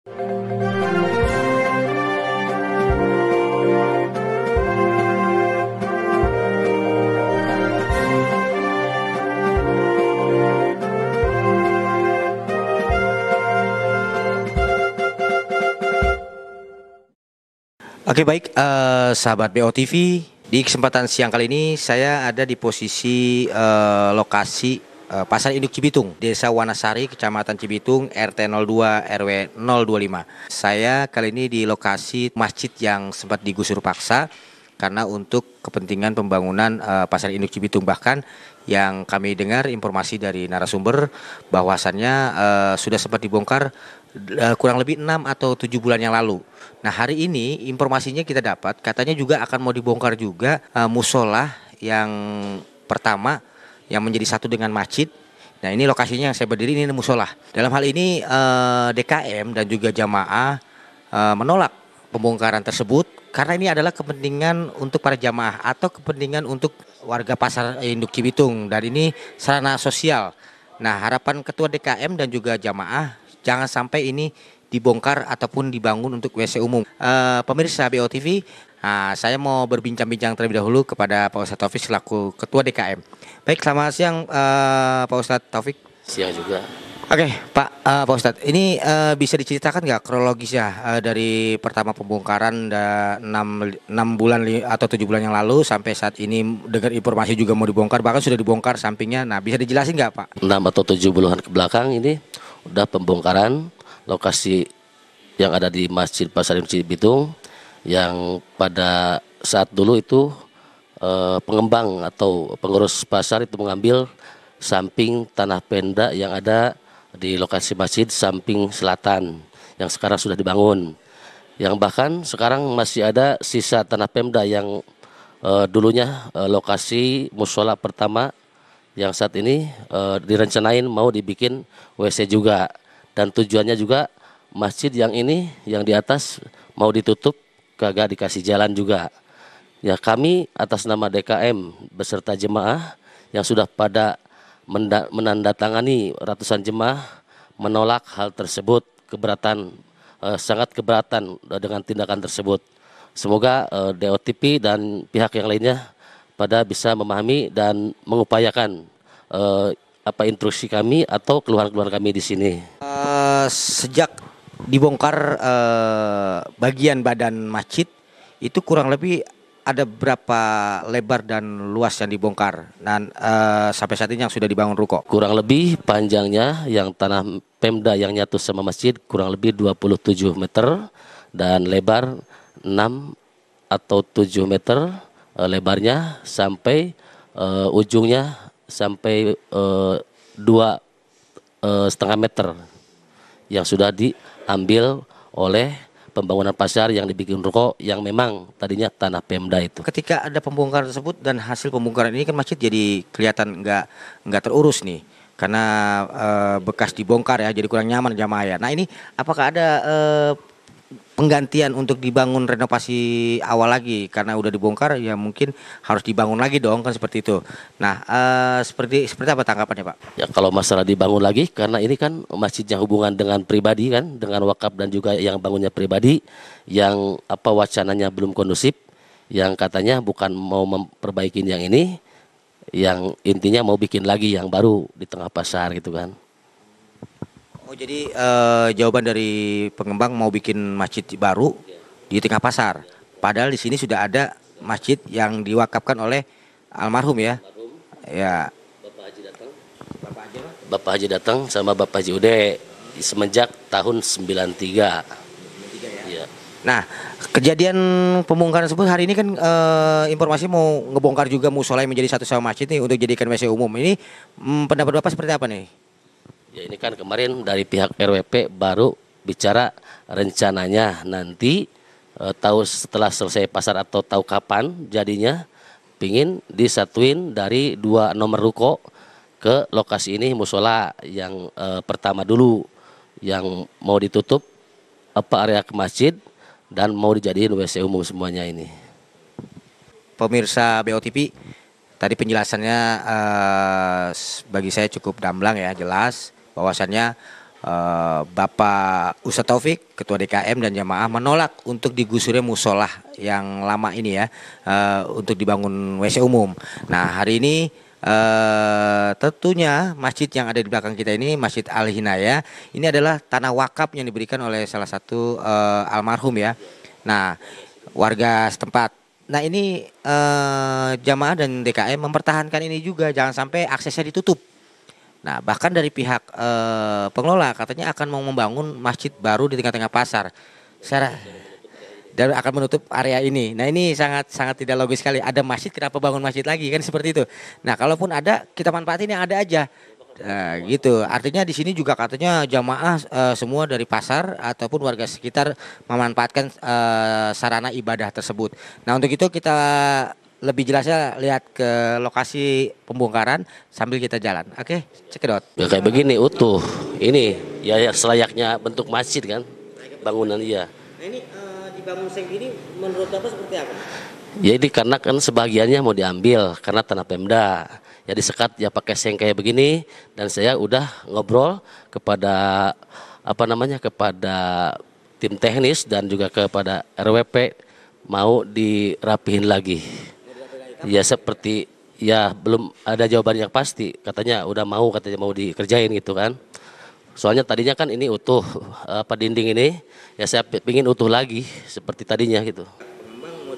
Oke baik, sahabat BOTV, di kesempatan siang kali ini saya ada di posisi lokasi Pasar Induk Cibitung, Desa Wanasari, Kecamatan Cibitung, RT 02 RW 025. Saya kali ini di lokasi masjid yang sempat digusur paksa karena untuk kepentingan pembangunan Pasar Induk Cibitung. Bahkan yang kami dengar informasi dari narasumber bahwasannya sudah sempat dibongkar kurang lebih 6 atau 7 bulan yang lalu. Nah hari ini informasinya kita dapat katanya juga akan mau dibongkar juga musola yang pertama yang menjadi satu dengan masjid. Nah ini lokasinya yang saya berdiri ini musola. Dalam hal ini DKM dan juga jamaah menolak pembongkaran tersebut karena ini adalah kepentingan untuk para jamaah atau kepentingan untuk warga Pasar Induk Cibitung dan ini sarana sosial. Nah harapan Ketua DKM dan juga jamaah jangan sampai ini dibongkar ataupun dibangun untuk WC umum. Pemirsa BOTV, saya mau berbincang-bincang terlebih dahulu kepada Pak Ustadz Taufik selaku Ketua DKM. Baik, selamat siang Pak Ustadz Taufik. Siang juga. Oke, Pak Ustadz, ini bisa diceritakan nggak kronologisnya dari pertama pembongkaran 6 bulan atau 7 bulan yang lalu sampai saat ini dengar informasi juga mau dibongkar, bahkan sudah dibongkar sampingnya. Nah, bisa dijelasin nggak Pak? 6 atau 7 bulan ke belakang ini udah pembongkaran lokasi yang ada di Masjid Pasar Induk Cibitung yang pada saat dulu itu pengembang atau pengurus pasar itu mengambil samping tanah Pemda yang ada di lokasi masjid samping selatan yang sekarang sudah dibangun, yang bahkan sekarang masih ada sisa tanah Pemda yang dulunya lokasi musola pertama yang saat ini direncanain mau dibikin WC juga, dan tujuannya juga masjid yang ini yang di atas mau ditutup kagak dikasih jalan juga. Ya kami atas nama DKM beserta jemaah yang sudah pada menandatangani ratusan jemaah menolak hal tersebut, sangat keberatan dengan tindakan tersebut. Semoga DOTP dan pihak yang lainnya pada bisa memahami dan mengupayakan instruksi kami atau keluhan-keluhan kami di sini. Sejak dibongkar bagian badan masjid itu kurang lebih ada berapa lebar dan luas yang dibongkar dan sampai saat ini yang sudah dibangun ruko? Kurang lebih panjangnya yang tanah Pemda yang nyatu sama masjid kurang lebih 27 meter dan lebar 6 atau 7 meter lebarnya sampai ujungnya sampai 2,5 meter yang sudah diambil oleh pembangunan pasar yang dibikin ruko yang memang tadinya tanah Pemda itu. Ketika ada pembongkaran tersebut dan hasil pembongkaran ini kan masjid jadi kelihatan nggak terurus nih karena bekas dibongkar ya, jadi kurang nyaman jamaah ya. Nah ini apakah ada penggantian untuk dibangun renovasi awal lagi karena udah dibongkar ya mungkin harus dibangun lagi dong kan seperti itu. Nah seperti apa tanggapannya Pak? Ya kalau masalah dibangun lagi karena ini kan masjidnya hubungan dengan pribadi kan, dengan wakaf dan juga yang bangunnya pribadi yang wacananya belum kondusif, yang katanya bukan mau memperbaikin yang ini, yang intinya mau bikin lagi yang baru di tengah pasar gitu kan. Oh jadi jawaban dari pengembang mau bikin masjid baru di tengah pasar. Padahal di sini sudah ada masjid yang diwakafkan oleh almarhum ya. Ya. Bapak Haji datang sama Bapak Haji Ude semenjak tahun 93. Ya. Nah kejadian pembongkaran tersebut hari ini kan informasi mau ngebongkar juga musola yang menjadi satu sama masjid nih untuk jadikan WC umum. Ini pendapat Bapak seperti apa nih? Ya ini kan kemarin dari pihak RWP baru bicara rencananya nanti tahu setelah selesai pasar atau tahu kapan jadinya pingin disatuin dari 2 nomor ruko ke lokasi ini musola yang pertama dulu yang mau ditutup area ke masjid dan mau dijadiin WC umum semuanya ini. Pemirsa BOTV, tadi penjelasannya bagi saya cukup gamblang ya, jelas bahwasannya Bapak Ustadz Taufik, Ketua DKM dan jamaah menolak untuk digusurnya musola yang lama ini ya, untuk dibangun WC umum. Nah hari ini tentunya masjid yang ada di belakang kita ini, Masjid Al Hinaya, ini adalah tanah wakaf yang diberikan oleh salah satu almarhum ya. Nah warga setempat. Nah ini jamaah dan DKM mempertahankan ini juga, jangan sampai aksesnya ditutup. Nah, bahkan dari pihak pengelola katanya akan mau membangun masjid baru di tengah-tengah pasar. Secara dan akan menutup area ini. Nah, ini sangat sangat tidak logis sekali. Ada masjid, kenapa bangun masjid lagi kan seperti itu. Nah, kalaupun ada, kita manfaatin yang ada aja. Nah, gitu. Artinya di sini juga katanya jamaah semua dari pasar ataupun warga sekitar memanfaatkan sarana ibadah tersebut. Nah, untuk itu kita lebih jelasnya lihat ke lokasi pembongkaran sambil kita jalan. Oke, cekidot. Ya kayak begini utuh. Ini ya selayaknya bentuk masjid kan, bangunan iya. Nah ini dibangun segini menurut Bapak seperti apa? Ya ini karena kan sebagiannya mau diambil karena tanah Pemda. Ya disekat ya pakai seng kayak begini, dan saya udah ngobrol kepada kepada tim teknis dan juga kepada RWP mau dirapihin lagi. Ya seperti ya belum ada jawaban yang pasti, katanya katanya mau dikerjain gitu kan. Soalnya tadinya kan ini utuh dinding ini, ya saya pingin utuh lagi seperti tadinya gitu. Memang mau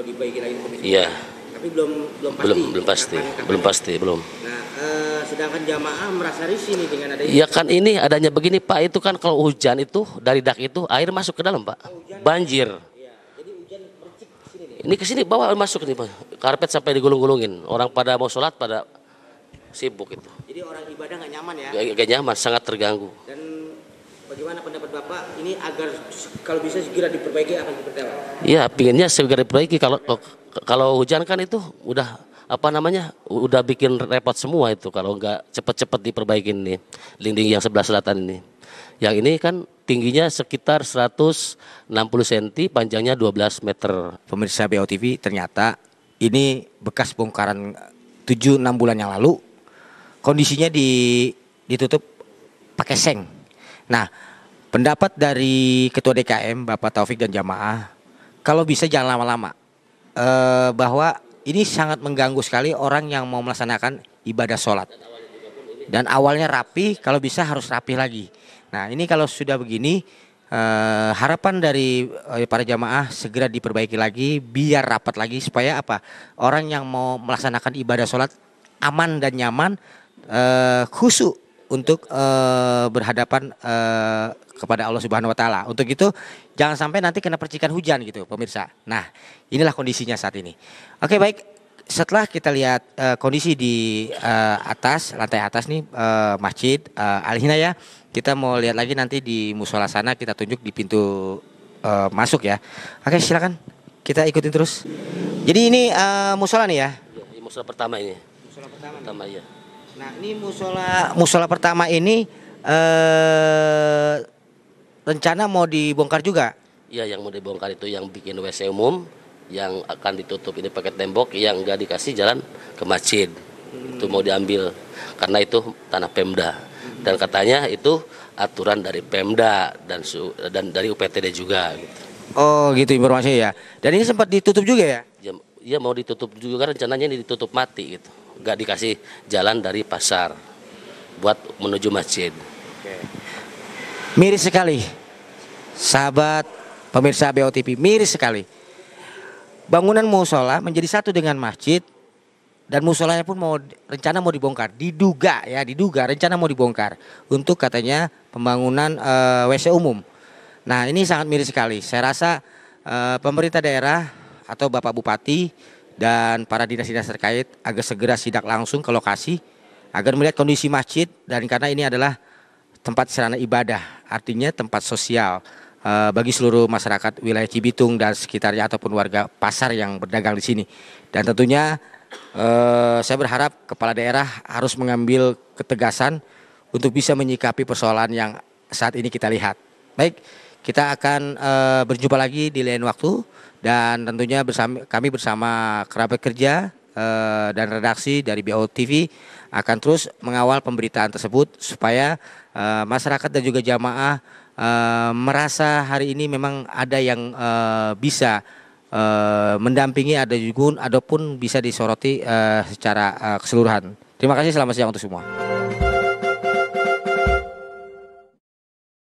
dibaiki lagi komisi. Iya. Tapi belum pasti. Belum pasti. Belum. Nah, sedangkan jamaah merasa risih nih dengan adanya. Iya kan ini adanya begini Pak, itu kan kalau hujan itu dari dak itu air masuk ke dalam Pak. Banjir. Ini ke sini bawah masuk nih Pak. Karpet sampai digulung-gulungin. Orang pada mau sholat pada sibuk itu. Jadi orang ibadah nggak nyaman ya? Gak nyaman, sangat terganggu. Dan bagaimana pendapat Bapak ini agar kalau bisa segera diperbaiki akan seperti apa? Iya, pinginnya segera diperbaiki. Kalau hujan kan itu udah udah bikin repot semua itu kalau nggak cepet-cepet diperbaikin nih dinding yang sebelah selatan ini. Yang ini kan tingginya sekitar 160 cm, panjangnya 12 meter. Pemirsa BOTV, ternyata ini bekas bongkaran 7-6 bulan yang lalu. Kondisinya ditutup pakai seng. Nah, pendapat dari Ketua DKM Bapak Taufik dan jamaah, kalau bisa jangan lama-lama. Bahwa ini sangat mengganggu sekali orang yang mau melaksanakan ibadah sholat. Dan awalnya rapi, kalau bisa harus rapi lagi. Nah ini kalau sudah begini, harapan dari para jamaah segera diperbaiki lagi, biar rapat lagi supaya apa? Orang yang mau melaksanakan ibadah sholat aman dan nyaman, khusyuk untuk berhadapan kepada Allah Subhanahu Wa Taala. Untuk itu jangan sampai nanti kena percikan hujan gitu, pemirsa. Nah inilah kondisinya saat ini. Oke baik. Setelah kita lihat kondisi di lantai atas nih Masjid Al Hinaya, kita mau lihat lagi nanti di musola sana, kita tunjuk di pintu masuk ya. Oke silakan kita ikutin terus. Jadi ini musola nih ya? Ini musola pertama ini. Musola pertama ya. Nah ini musola pertama ini rencana mau dibongkar juga? Iya yang mau dibongkar itu yang bikin WC umum, yang akan ditutup ini pakai tembok, yang enggak dikasih jalan ke masjid. Itu mau diambil karena itu tanah Pemda, dan katanya itu aturan dari Pemda dan dari UPTD juga gitu. Oh gitu informasinya ya. Dan ini sempat ditutup juga ya? Iya mau ditutup juga, rencananya ini ditutup mati gitu. Enggak dikasih jalan dari pasar buat menuju masjid. Miris sekali. Sahabat pemirsa BOTV, miris sekali. Bangunan musola menjadi satu dengan masjid, dan musolanya pun rencana mau dibongkar. Diduga rencana mau dibongkar untuk katanya pembangunan WC umum. Nah ini sangat miris sekali. Saya rasa pemerintah daerah atau Bapak Bupati dan para dinas-dinas terkait agar segera sidak langsung ke lokasi agar melihat kondisi masjid, dan karena ini adalah tempat sarana ibadah, artinya tempat sosial bagi seluruh masyarakat wilayah Cibitung dan sekitarnya ataupun warga pasar yang berdagang di sini. Dan tentunya saya berharap kepala daerah harus mengambil ketegasan untuk bisa menyikapi persoalan yang saat ini kita lihat. Baik, kita akan berjumpa lagi di lain waktu, dan tentunya kami bersama kerabat kerja dan redaksi dari BO TV akan terus mengawal pemberitaan tersebut supaya masyarakat dan juga jamaah merasa hari ini memang ada yang bisa mendampingi, ada juga adapun bisa disoroti secara keseluruhan. Terima kasih, selamat siang untuk semua.